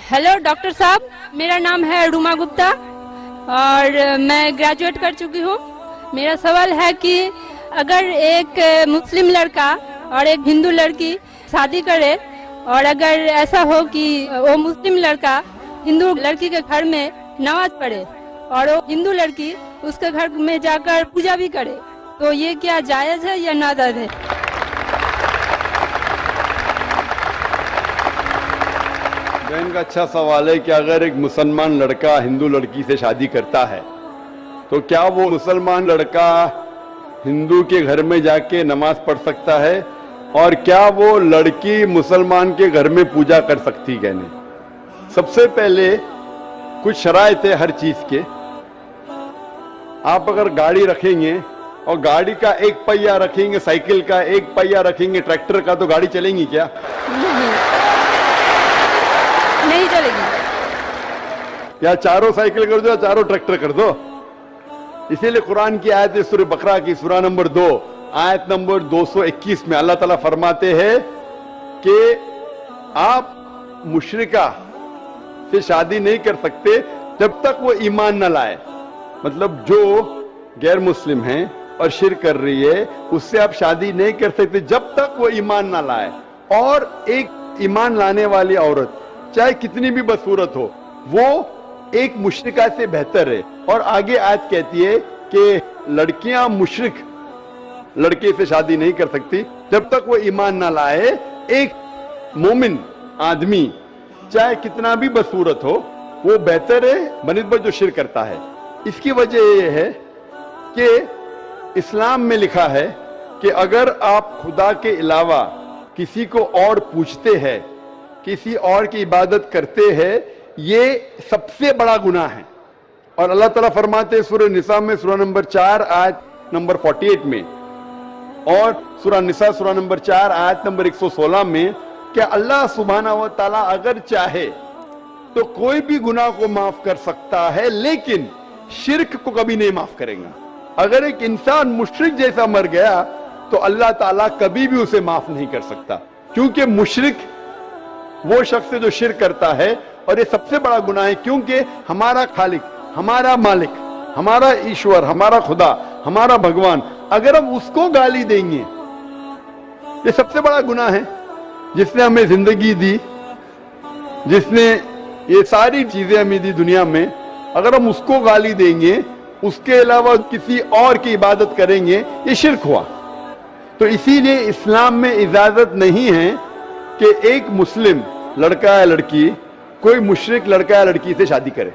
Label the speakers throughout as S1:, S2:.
S1: Hello doctor साहब, मेरा नाम है रुमा गुप्ता और मैं ग्रेजुएट कर चुकी हूँ। मेरा सवाल है कि अगर एक मुस्लिम लड़का और एक हिंदू लड़की शादी करे और अगर ऐसा हो कि वो मुस्लिम लड़का हिंदू लड़की के घर में नमाज पढ़े और वो हिंदू लड़की उसके घर में जाकर पूजा भी करे, तो ये क्या जायज़ है या नाजायज़ है?
S2: बहन का अच्छा सवाल है कि अगर एक मुसलमान लड़का हिंदू लड़की से शादी करता है तो क्या वो मुसलमान लड़का हिंदू के घर में जाके नमाज पढ़ सकता है, और क्या वो लड़की मुसलमान के घर में पूजा कर सकती है? नहीं। सबसे पहले कुछ शराइत है हर चीज के। आप अगर गाड़ी रखेंगे और गाड़ी का एक पहिया रखेंगे, साइकिल का एक पहिया रखेंगे, ट्रैक्टर का, तो गाड़ी चलेंगी क्या?
S1: नहीं चलेगी।
S2: या चारों साइकिल कर दो या चारों ट्रैक्टर कर दो। इसीलिए कुरान की आयत है सूरह बकरा की सूरा नंबर 2 आयत नंबर 221 में अल्लाह ताला फरमाते हैं कि आप मुशरिका से शादी नहीं कर सकते जब तक वो ईमान न लाए। मतलब जो गैर मुस्लिम है और शिर्क कर रही है उससे आप शादी नहीं कर सकते जब तक वो ईमान न लाए। और एक ईमान लाने वाली औरत चाहे कितनी भी बदसूरत हो वो एक मुशरिका से बेहतर है। और आगे आयत कहती है कि लड़कियां मुशरिक लड़के से शादी नहीं कर सकती जब तक वो ईमान ना लाए। एक मोमिन आदमी चाहे कितना भी बदसूरत हो वो बेहतर है बनिस्बत जो शिर्क करता है। इसकी वजह यह है कि इस्लाम में लिखा है कि अगर आप खुदा के अलावा किसी को और पूछते हैं, किसी और की इबादत करते हैं, ये सबसे बड़ा गुनाह है। और अल्लाह ताला फरमाते हैं सूरह निसा में सूरा नंबर 4 आयत नंबर 48 में और सूरा निसा सूरा नंबर 4 आयत नंबर 116 में कि अल्लाह सुब्हानहू व तआला अगर चाहे तो कोई भी गुनाह को माफ कर सकता है लेकिन शिर्क को कभी नहीं माफ करेगा। अगर एक इंसान मुशरिक जैसा मर गया तो अल्लाह ताला कभी भी उसे माफ नहीं कर सकता, क्योंकि मुशरिक वो शख्स है जो शिर्क करता है। और ये सबसे बड़ा गुनाह है क्योंकि हमारा खालिक, हमारा मालिक, हमारा ईश्वर, हमारा खुदा, हमारा भगवान, अगर हम उसको गाली देंगे, ये सबसे बड़ा गुनाह है। जिसने हमें जिंदगी दी, जिसने ये सारी चीजें हमें दी दुनिया में, अगर हम उसको गाली देंगे, उसके अलावा किसी और की इबादत करेंगे, ये शिर्क हुआ। तो इसीलिए इस्लाम में इजाजत नहीं है कि एक मुस्लिम लड़का या लड़की कोई मुशरिक लड़का या लड़की से शादी करे,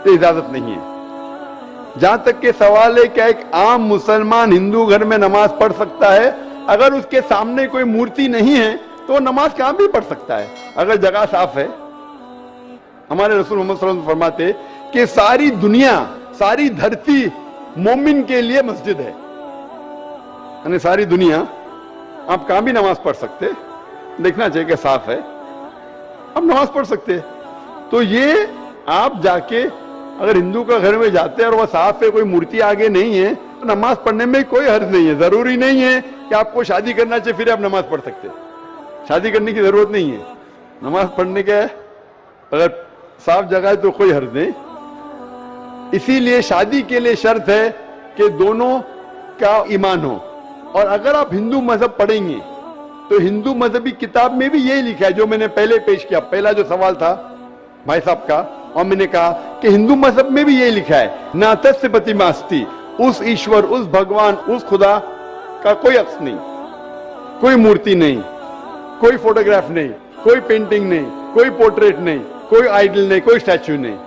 S2: तो इजाजत नहीं है। जहां तक के सवाल है क्या एक आम मुसलमान हिंदू घर में नमाज पढ़ सकता है? अगर उसके सामने कोई मूर्ति नहीं है तो नमाज कहां भी पढ़ सकता है अगर जगह साफ है। हमारे रसूल मोहम्मद सल्लल्लाहु अलैहि वसल्लम फरमाते कि सारी दुनिया, सारी धरती मोमिन के लिए मस्जिद है। यानी सारी दुनिया आप कहां भी नमाज पढ़ सकते, देखना चाहिए कि साफ है, आप नमाज पढ़ सकते। तो ये आप जाके अगर हिंदू का घर में जाते हैं और वह साफ है, कोई मूर्ति आगे नहीं है, तो नमाज पढ़ने में कोई हर्ज नहीं है। जरूरी नहीं है कि आपको शादी करना चाहिए फिर आप नमाज पढ़ सकते, शादी करने की जरूरत नहीं है। नमाज पढ़ने का अगर साफ जगह है तो कोई हर्ज नहीं। इसीलिए शादी के लिए शर्त है कि दोनों का ईमान हो। और अगर आप हिंदू मजहब पढ़ेंगे तो हिंदू मजहबी किताब में भी यही लिखा है जो मैंने पहले पेश किया, पहला जो सवाल था भाई साहब का, और मैंने कहा कि हिंदू मजहब में भी यही लिखा है, ना तस्य प्रतिमास्ति, उस ईश्वर, उस भगवान, उस खुदा का कोई अक्स नहीं, कोई मूर्ति नहीं, कोई फोटोग्राफ नहीं, कोई पेंटिंग नहीं, कोई पोर्ट्रेट नहीं, कोई आइडल नहीं, कोई स्टैच्यू नहीं।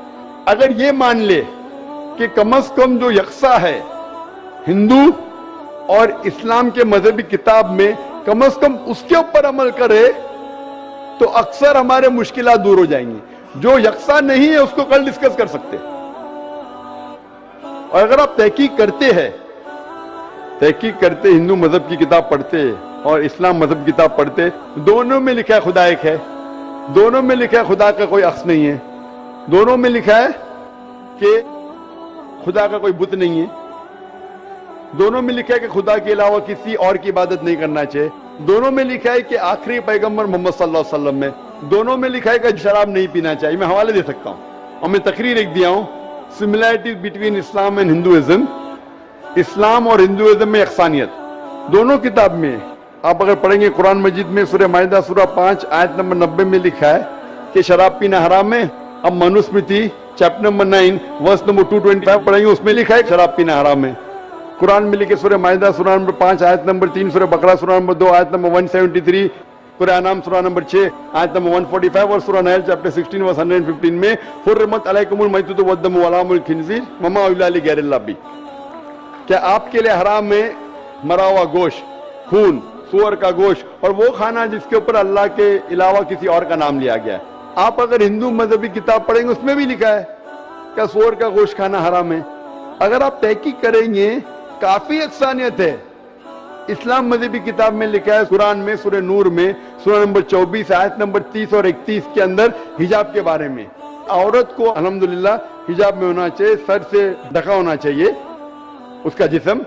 S2: अगर ये मान ले कि कम से कम जो यकसा है हिंदू और इस्लाम के मजहबी किताब में, कम से कम उसके ऊपर अमल करे तो अक्सर हमारे मुश्किलात दूर हो जाएंगी। जो यकसा नहीं है उसको कल डिस्कस कर सकते। और अगर आप तहकीक करते हिंदू मजहब की किताब पढ़ते और इस्लाम मजहब की किताब पढ़ते, दोनों में लिखा है खुदा एक है, दोनों में लिखा है खुदा का कोई अक्स नहीं है, दोनों में लिखा है कि खुदा का कोई बुत नहीं है, दोनों में लिखा है कि खुदा के अलावा किसी और की इबादत नहीं करना चाहिए, दोनों में लिखा है कि आखिरी पैगंबर मोहम्मद सल्लल्लाहु अलैहि वसल्लम में دونوں میں لکھا ہے کہ شراب نہیں پینا چاہیے. میں حوالے دے سکتا ہوں اور میں تقریر ایک دیا ہوں, similarity between Islam and Hinduism. اسلام اور ہندوازم میں یکسانیت دونوں کتاب میں. آپ اگر پڑھیں گے قرآن مجید میں سورہ مائدہ سورہ 5 آیت نمبر 90 میں لکھا ہے کہ شراب پینا حرام ہے. اب Manusmriti chapter number 9 verse number 225 پڑھیں گے, اس میں لکھا ہے شراب پینا حرام ہے. قرآن میں لکھے سورہ مائدہ سورہ نمبر 5 آیت نمبر 3, سورہ بقرہ سورہ نمبر 2 آیت نمبر 173, سورہ انعام سورہ نمبر 6 آیت نمبر 145 اور سورہ نحل چیپٹر 16 ورس 115 میں حرمت علیکم المیتۃ والدم ولحم الخنزیر وما اہل لغیر اللہ بھی. کیا آپ کے لیے حرام ہے مرا ہوا گوشت, خون, سور کا گوشت اور وہ کھانا جس کے اوپر اللہ کے علاوہ کسی اور کا نام لیا گیا ہے. آپ اگر ہندو مذہبی کتاب پڑھیں گے اس میں بھی لکھا ہے کہ سور کا گوشت کھانا حرام ہے. اگر آپ تحقیق کریں گے کافی یکسانیت ہے. اسلام مذہبی کتاب میں لکھا ہے قرآن میں سورہ نور میں سورہ نمبر 24 آیت نمبر 30 اور 31 کے اندر حجاب کے بارے میں. عورت کو الحمدللہ حجاب میں ہونا چاہیے, سر سے ڈھکا ہونا چاہیے اس کا جسم,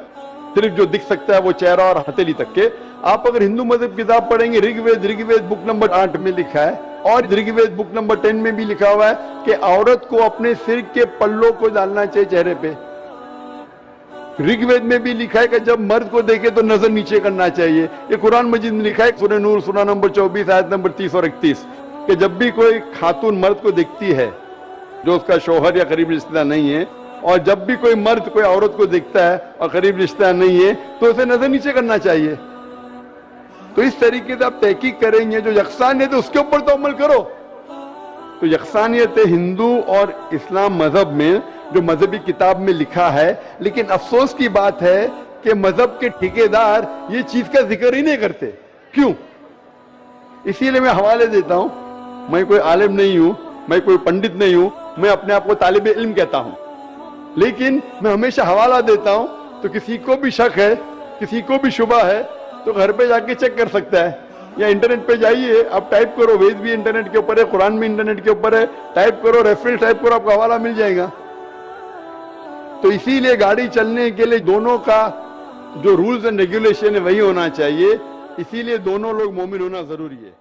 S2: صرف جو دکھ سکتا ہے وہ چہرہ اور ہتھیلی تک کے. آپ اگر ہندو مذہب کتاب پڑھیں گے رگ وید بک نمبر 8 میں لکھا ہے اور رگ وید بک نمبر 10 میں بھی لکھا ہوا ہے کہ عورت کو اپنے سر کے پلوں کو ڈالنا چاہیے چہرے پہ. رگ وید میں بھی لکھا ہے کہ جب مرد کو دیکھے تو نظر نیچے کرنا چاہیے. یہ قرآن مجید میں لکھا ہے سورہ نور سورہ نمبر 24 آیت نمبر 30 اور 31 کہ جب بھی کوئی خاتون مرد کو دیکھتی ہے جو اس کا شوہر یا قریب رشتہ دار نہیں ہے, اور جب بھی کوئی مرد کوئی عورت کو دیکھتا ہے اور قریب رشتہ دار نہیں ہے تو اسے نظر نیچے کرنا چاہیے. تو اس طریقے سے آپ تحقیق کریں گے جو یکسانیت ہے اس کے اوپر تو عمل کرو. تو یکسانیت ہندو اور اسلام مذہب میں جو مذہبی کتاب میں لکھا ہے, لیکن افسوس کی بات ہے کہ مذہب کے ٹھیکیدار یہ چیز کا ذکر ہی نہیں کرتے. کیوں؟ اسی لیے میں حوالے دیتا ہوں. میں کوئی عالم نہیں ہوں, میں کوئی پنڈت نہیں ہوں, میں اپنے آپ کو طالب علم کہتا ہوں, لیکن میں ہمیشہ حوالہ دیتا ہوں. تو کسی کو بھی شک ہے, کسی کو بھی شبہ ہے تو گھر پہ جا کے چیک کر سکتا ہے, یا انٹرنیٹ پہ جائیے, آپ ٹائپ کرو, وید بھی انٹرنیٹ کے اوپر ہے, قرآن بھی انٹرنیٹ کے اوپر ہے, ٹائپ کرو, ریفرنس ٹائپ کرو, آپ کو حوالہ مل جائے گا. تو اسی لیے گاڑی چلنے کے لیے دونوں کا جو رولز اینڈ ریگولیشن ہے وہی ہونا چاہیے. اسی لیے دونوں لوگ مومن ہونا ضروری ہے.